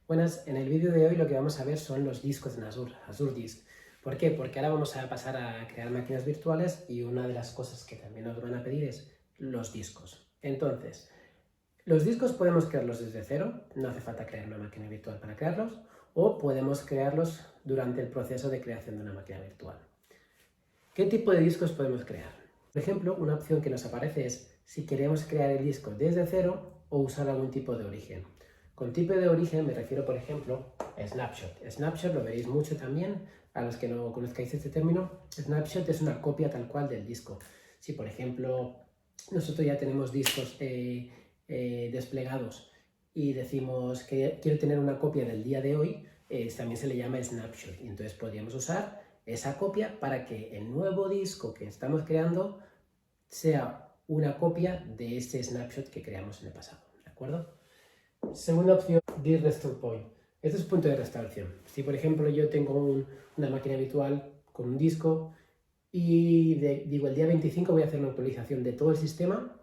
Buenas, en el vídeo de hoy lo que vamos a ver son los discos en Azure Disk. ¿Por qué? Porque ahora vamos a pasar a crear máquinas virtuales y una de las cosas que también nos van a pedir es los discos. Entonces, los discos podemos crearlos desde cero, no hace falta crear una máquina virtual para crearlos, o podemos crearlos durante el proceso de creación de una máquina virtual. ¿Qué tipo de discos podemos crear? Por ejemplo, una opción que nos aparece es si queremos crear el disco desde cero o usar algún tipo de origen. Con tipo de origen me refiero, por ejemplo, a Snapshot. Snapshot lo veréis mucho también, a los que no conozcáis este término. Snapshot es una copia tal cual del disco. Si, por ejemplo, nosotros ya tenemos discos desplegados y decimos que quiero tener una copia del día de hoy, también se le llama Snapshot. Y entonces podríamos usar esa copia para que el nuevo disco que estamos creando sea una copia de este snapshot que creamos en el pasado, ¿de acuerdo? Segunda opción, Disk Restore Point. Este es un punto de restauración. Si, por ejemplo, yo tengo una máquina virtual con un disco y digo el día 25 voy a hacer una actualización de todo el sistema,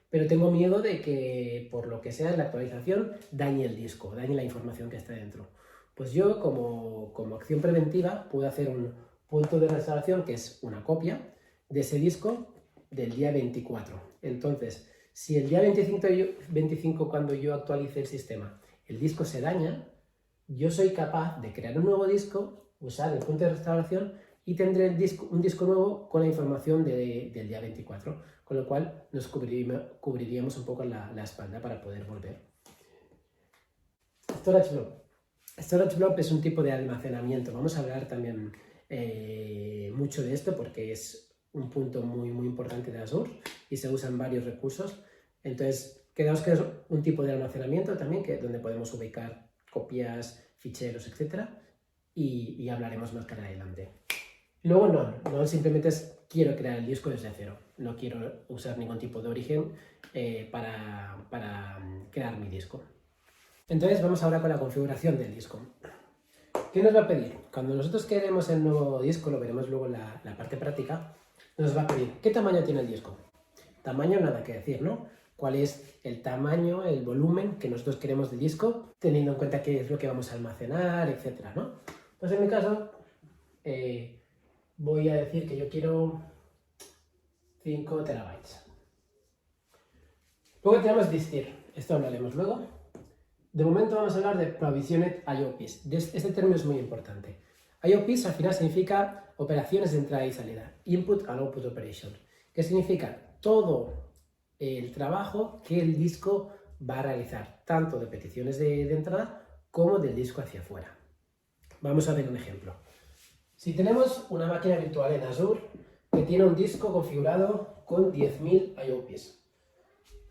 pero tengo miedo de que, por lo que sea, en la actualización dañe el disco, dañe la información que está dentro. Pues yo, como acción preventiva, puedo hacer un punto de restauración que es una copia de ese disco del día 24. Entonces, si el día 25 cuando yo actualice el sistema, el disco se daña, yo soy capaz de crear un nuevo disco, usar el punto de restauración y tendré un disco nuevo con la información del día 24, con lo cual nos cubriríamos un poco la espalda para poder volver. Storage Blob. Storage Blob es un tipo de almacenamiento. Vamos a hablar también mucho de esto porque es un punto muy importante de Azure y se usan varios recursos. Entonces, quedaos que es un tipo de almacenamiento también donde podemos ubicar copias, ficheros, etc. Y hablaremos más para adelante. Luego no simplemente es quiero crear el disco desde cero. No quiero usar ningún tipo de origen para crear mi disco. Entonces vamos ahora con la configuración del disco. ¿Qué nos va a pedir? Cuando nosotros queremos el nuevo disco, lo veremos luego en la parte práctica, nos va a pedir ¿qué tamaño tiene el disco? Tamaño nada que decir, ¿no? ¿Cuál es el tamaño, el volumen que nosotros queremos del disco, teniendo en cuenta qué es lo que vamos a almacenar, etcétera, ¿no? Pues en mi caso voy a decir que yo quiero 5 terabytes. Luego tenemos Disktir, esto hablaremos luego. De momento vamos a hablar de Provisioned IOPs. Este término es muy importante. IOPs al final significa operaciones de entrada y salida, Input and Output Operation, que significa todo el trabajo que el disco va a realizar, tanto de peticiones de entrada como del disco hacia afuera. Vamos a ver un ejemplo. Si tenemos una máquina virtual en Azure que tiene un disco configurado con 10.000 IOPs,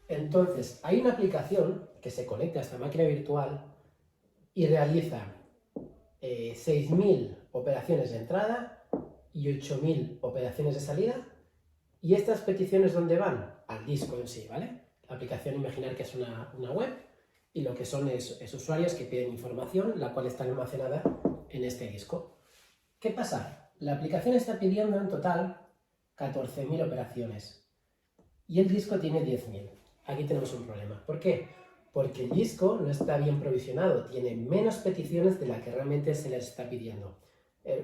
entonces hay una aplicación que se conecta a esta máquina virtual y realiza 6.000 operaciones de entrada y 8.000 operaciones de salida. ¿Y estas peticiones dónde van? Al disco en sí, ¿vale? La aplicación, imaginar que es una web y lo que son es usuarios que piden información, la cual está almacenada en este disco. ¿Qué pasa? La aplicación está pidiendo en total 14.000 operaciones y el disco tiene 10.000. Aquí tenemos un problema. ¿Por qué? Porque el disco no está bien provisionado, tiene menos peticiones de las que realmente se les está pidiendo.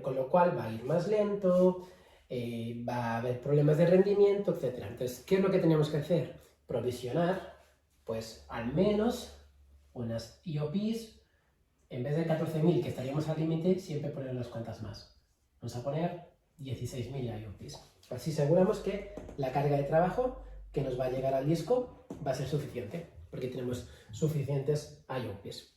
Con lo cual va a ir más lento, va a haber problemas de rendimiento, etc. Entonces, ¿qué es lo que tenemos que hacer? Provisionar, pues al menos unas IOPs, en vez de 14.000 que estaríamos al límite, siempre poner unas cuantas más. Vamos a poner 16.000 IOPs. Así aseguramos que la carga de trabajo que nos va a llegar al disco va a ser suficiente, porque tenemos suficientes IOPs.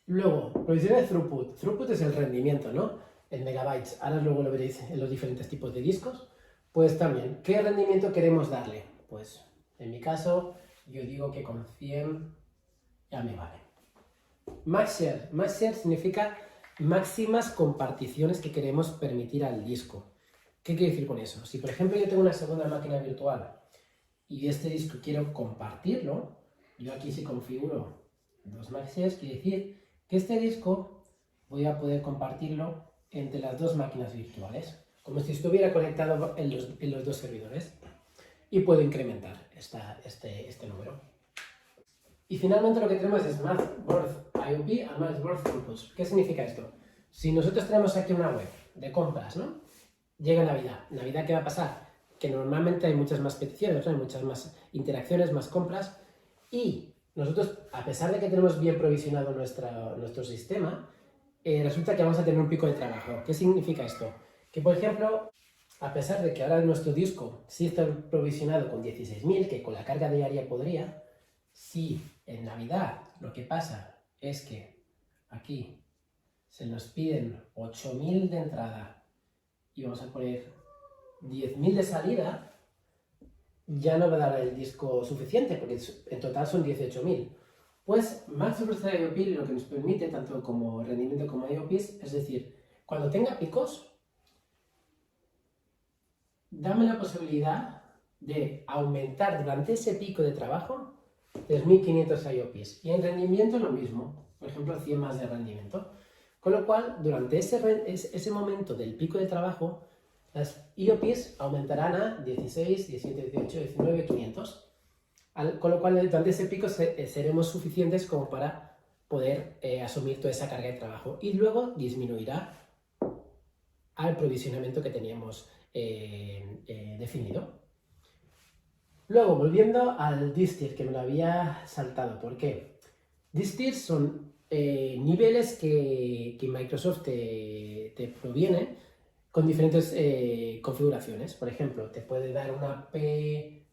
Luego, provisión de throughput. Throughput es el rendimiento, ¿no? En megabytes. Ahora luego lo veréis en los diferentes tipos de discos. Pues también, ¿qué rendimiento queremos darle? Pues, en mi caso, yo digo que con 100 ya me vale. Maxshare. Maxshare significa máximas comparticiones que queremos permitir al disco. ¿Qué quiere decir con eso? Si, por ejemplo, yo tengo una segunda máquina virtual y este disco quiero compartirlo, yo aquí si configuro 2 maxshares, quiere decir que este disco voy a poder compartirlo entre las dos máquinas virtuales, como si estuviera conectado en los dos servidores, y puedo incrementar este número. Y finalmente lo que tenemos es Max Worth IOP a Max Worth Throughput. ¿Qué significa esto? Si nosotros tenemos aquí una web de compras, ¿no? Llega Navidad. ¿Navidad qué va a pasar? Que normalmente hay muchas más peticiones, ¿no? Hay muchas más interacciones, más compras. Y nosotros, a pesar de que tenemos bien provisionado nuestro sistema, resulta que vamos a tener un pico de trabajo. ¿Qué significa esto? Que, por ejemplo, a pesar de que ahora nuestro disco sí está provisionado con 16.000, que con la carga diaria podría, si en Navidad lo que pasa es que aquí se nos piden 8.000 de entrada y vamos a poner 10.000 de salida, ya no va a dar el disco suficiente, porque en total son 18.000. Pues Max Versatile IOP lo que nos permite, tanto como rendimiento como IOPs, es decir, cuando tenga picos, dame la posibilidad de aumentar durante ese pico de trabajo 3.500 IOPs. Y en rendimiento lo mismo, por ejemplo 100 más de rendimiento. Con lo cual, durante ese momento del pico de trabajo, las IOPs aumentarán a 16, 17, 18, 19, 500. Con lo cual, durante ese pico seremos suficientes como para poder asumir toda esa carga de trabajo. Y luego disminuirá al provisionamiento que teníamos definido. Luego, volviendo al disk, que me lo había saltado. ¿Por qué? Disk son niveles que Microsoft te proviene con diferentes configuraciones. Por ejemplo, te puede dar una P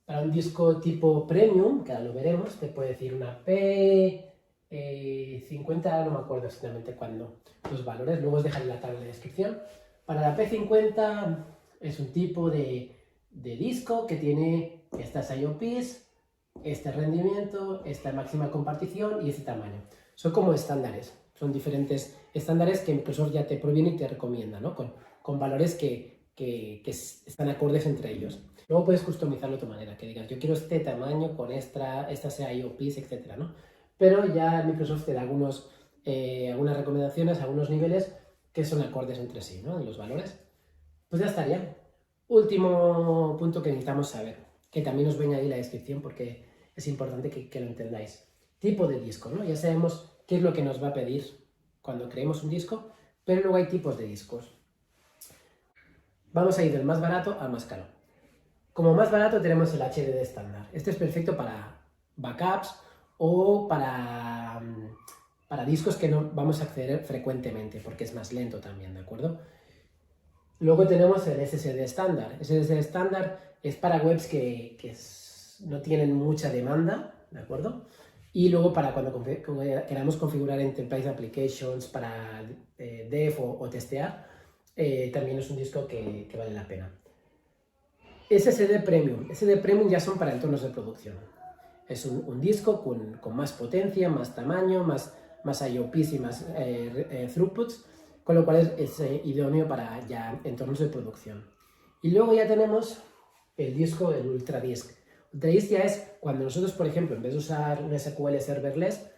para un disco tipo Premium, que ahora lo veremos, te puede decir una P50, no me acuerdo exactamente cuándo, los valores, luego os dejaré la tabla de descripción. Para la P50 es un tipo de disco que tiene estas IOPs, este rendimiento, esta máxima compartición y este tamaño. Son como estándares, son diferentes estándares que Microsoft ya te proviene y te recomienda, ¿no? Con valores que están acordes entre ellos. Luego puedes customizarlo de tu manera, que digas, yo quiero este tamaño con estas IOPs, etcétera, ¿no? Pero ya Microsoft te da algunas recomendaciones, algunos niveles que son acordes entre sí, ¿no? En los valores. Pues ya estaría. Último punto que necesitamos saber, que también os voy a añadir la descripción porque es importante que lo entendáis. Tipo de disco, ¿no? Ya sabemos qué es lo que nos va a pedir cuando creemos un disco, pero luego hay tipos de discos. Vamos a ir del más barato al más caro. Como más barato tenemos el HDD estándar. Este es perfecto para backups o para discos que no vamos a acceder frecuentemente porque es más lento también, ¿de acuerdo? Luego tenemos el SSD estándar. El SSD estándar es para webs que no tienen mucha demanda, ¿de acuerdo? Y luego para cuando queramos configurar Enterprise Applications para dev o testear, también es un disco que vale la pena. SSD Premium. SSD Premium ya son para entornos de producción. Es un disco con más potencia, más tamaño, más IOPs y más throughputs, con lo cual es idóneo para ya entornos de producción. Y luego ya tenemos el disco, el UltraDisk. UltraDisk ya es cuando nosotros, por ejemplo, en vez de usar un SQL serverless,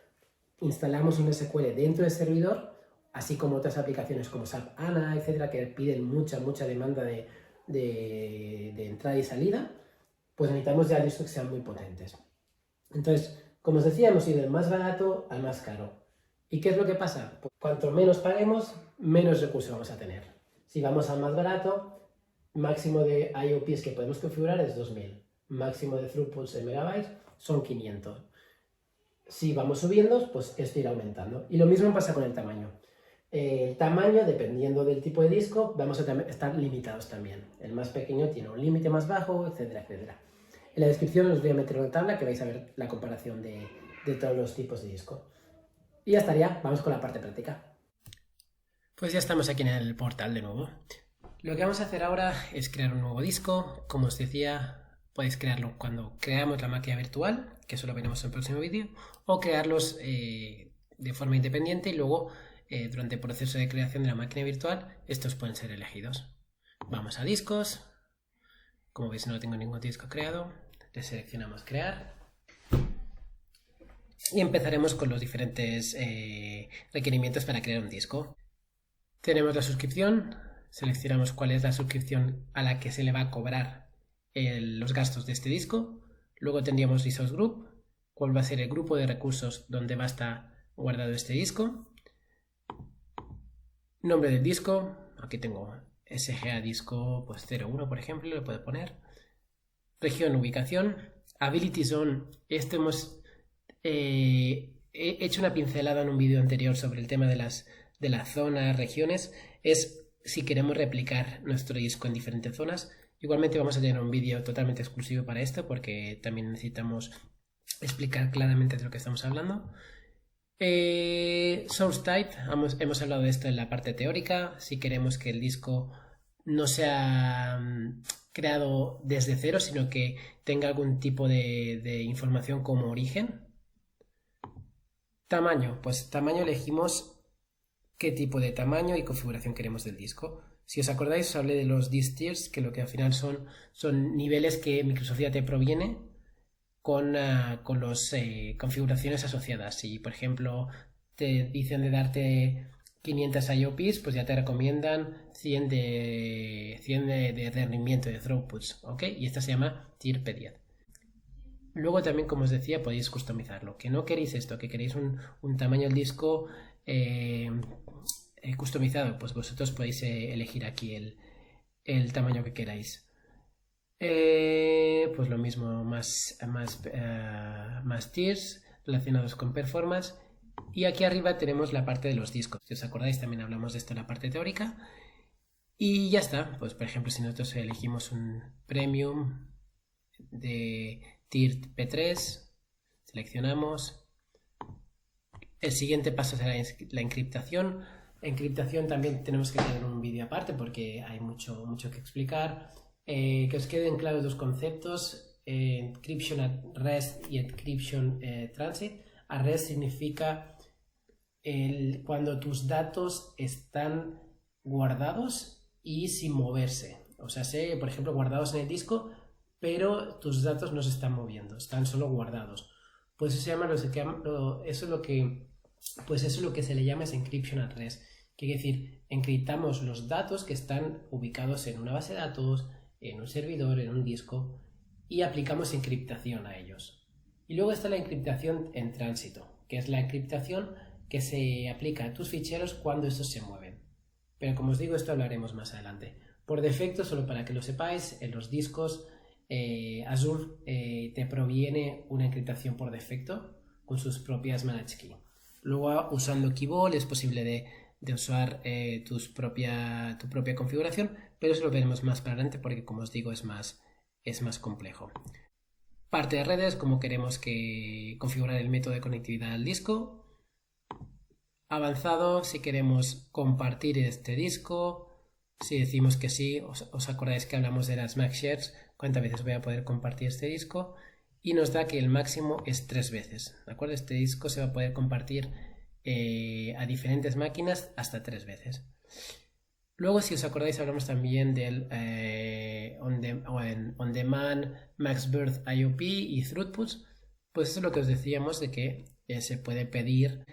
instalamos un SQL dentro del servidor, así como otras aplicaciones como SAP HANA, etcétera, que piden mucha demanda de entrada y salida, pues necesitamos ya discos que sean muy potentes. Entonces, como os decía, hemos ido del más barato al más caro. ¿Y qué es lo que pasa? Pues cuanto menos paguemos, menos recursos vamos a tener. Si vamos al más barato, máximo de IOPs que podemos configurar es 2.000. Máximo de throughputs en megabytes son 500. Si vamos subiendo, pues esto irá aumentando. Y lo mismo pasa con el tamaño. El tamaño, dependiendo del tipo de disco, vamos a estar limitados también. El más pequeño tiene un límite más bajo, etcétera, etcétera. En la descripción os voy a meter una tabla que vais a ver la comparación de todos los tipos de disco. Y ya estaría, vamos con la parte práctica. Pues ya estamos aquí en el portal de nuevo. Lo que vamos a hacer ahora es crear un nuevo disco. Como os decía, podéis crearlo cuando creamos la máquina virtual, que eso lo veremos en el próximo vídeo, o crearlos de forma independiente y luego durante el proceso de creación de la máquina virtual estos pueden ser elegidos. Vamos a discos. Como veis no tengo ningún disco creado. Le seleccionamos crear. Y empezaremos con los diferentes requerimientos para crear un disco. Tenemos la suscripción. Seleccionamos cuál es la suscripción a la que se le va a cobrar los gastos de este disco. Luego tendríamos Resource Group, cuál va a ser el grupo de recursos donde va a estar guardado este disco. Nombre del disco, aquí tengo SGA disco pues 01 por ejemplo, lo puedo poner. Región, ubicación. Ability Zone, esto he hecho una pincelada en un vídeo anterior sobre el tema de las zonas, regiones. Es si queremos replicar nuestro disco en diferentes zonas. Igualmente vamos a tener un vídeo totalmente exclusivo para esto porque también necesitamos explicar claramente de lo que estamos hablando. Source Type, hemos hablado de esto en la parte teórica. Si queremos que el disco no sea creado desde cero, sino que tenga algún tipo de información como origen. Tamaño, pues tamaño elegimos qué tipo de tamaño y configuración queremos del disco. Si os acordáis, os hablé de los disk tiers, que lo que al final son niveles que Microsoft ya te proviene con las configuraciones asociadas. Si, por ejemplo, te dicen de darte 500 IOPs, pues ya te recomiendan 100 de rendimiento, de throughputs, ¿ok? Y esta se llama tier P10. Luego también, como os decía, podéis customizarlo. Que no queréis esto, que queréis un tamaño del disco customizado, pues vosotros podéis elegir aquí el tamaño que queráis. Pues lo mismo, más tiers relacionados con performance. Y aquí arriba tenemos la parte de los discos. Si os acordáis, también hablamos de esto en la parte teórica. Y ya está. Pues por ejemplo, si nosotros elegimos un premium de tier P3, seleccionamos. El siguiente paso será la encriptación. Encriptación también tenemos que tener un vídeo aparte porque hay mucho que explicar. Que os queden claros dos conceptos, encryption at rest y encryption transit. At rest significa cuando tus datos están guardados y sin moverse. O sea, por ejemplo, guardados en el disco, pero tus datos no se están moviendo, están solo guardados. Pues eso se llama eso es lo que se le llama es encryption at rest. Quiere decir, encriptamos los datos que están ubicados en una base de datos, en un servidor, en un disco, y aplicamos encriptación a ellos. Y luego está la encriptación en tránsito, que es la encriptación que se aplica a tus ficheros cuando estos se mueven. Pero como os digo, esto hablaremos más adelante. Por defecto, solo para que lo sepáis, en los discos Azure te proviene una encriptación por defecto con sus propias managed key. Luego, usando Key-Vault es posible de usar tu propia configuración, pero eso lo veremos más para adelante porque, como os digo, es más complejo. Parte de redes, como queremos configurar el método de conectividad al disco. Avanzado, si queremos compartir este disco. Si decimos que sí, os acordáis que hablamos de las max shares, cuántas veces voy a poder compartir este disco, y nos da que el máximo es 3 veces, ¿de acuerdo? Este disco se va a poder compartir a diferentes máquinas hasta 3 veces. Luego, si os acordáis, hablamos también del on demand, max birth IOP y throughputs. Pues eso es lo que os decíamos de que se puede pedir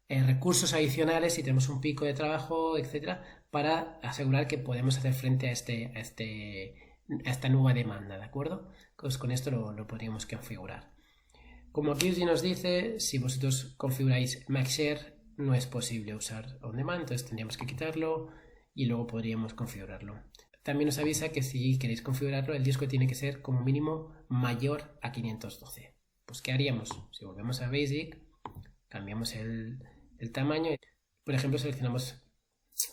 recursos adicionales si tenemos un pico de trabajo, etcétera, para asegurar que podemos hacer frente a esta nueva demanda, ¿de acuerdo? Pues con esto lo podríamos configurar. Como aquí nos dice, si vosotros configuráis MaxShare, no es posible usar on demand, entonces tendríamos que quitarlo y luego podríamos configurarlo. También nos avisa que si queréis configurarlo, el disco tiene que ser como mínimo mayor a 512. Pues ¿qué haríamos? Si volvemos a Basic, cambiamos el tamaño, por ejemplo seleccionamos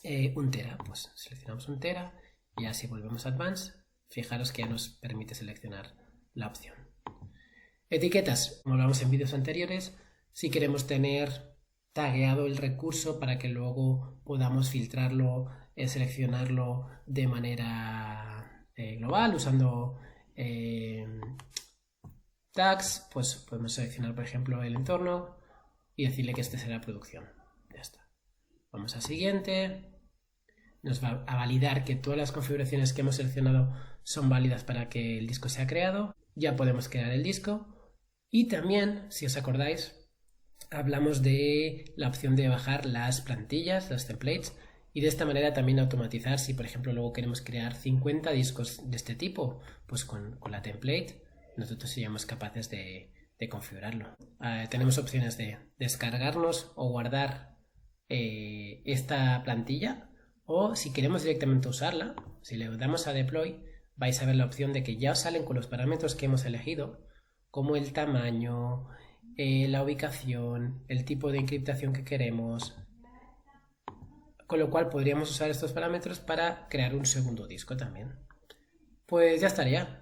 1 tera, pues seleccionamos 1 tera y así volvemos a Advanced, fijaros que ya nos permite seleccionar la opción. Etiquetas, como hablamos en vídeos anteriores, si queremos tener tagueado el recurso para que luego podamos filtrarlo, seleccionarlo de manera global usando tags, pues podemos seleccionar por ejemplo el entorno y decirle que este será producción. Ya está. Vamos a siguiente. Nos va a validar que todas las configuraciones que hemos seleccionado son válidas para que el disco sea creado. Ya podemos crear el disco. Y también, si os acordáis, hablamos de la opción de bajar las plantillas, las templates, y de esta manera también automatizar si por ejemplo luego queremos crear 50 discos de este tipo, pues con la template nosotros seríamos capaces de configurarlo. Tenemos opciones de descargarnos o guardar esta plantilla, o si queremos directamente usarla, si le damos a deploy, vais a ver la opción de que ya os salen con los parámetros que hemos elegido, como el tamaño, la ubicación, el tipo de encriptación que queremos, con lo cual podríamos usar estos parámetros para crear un segundo disco también. Pues ya estaría.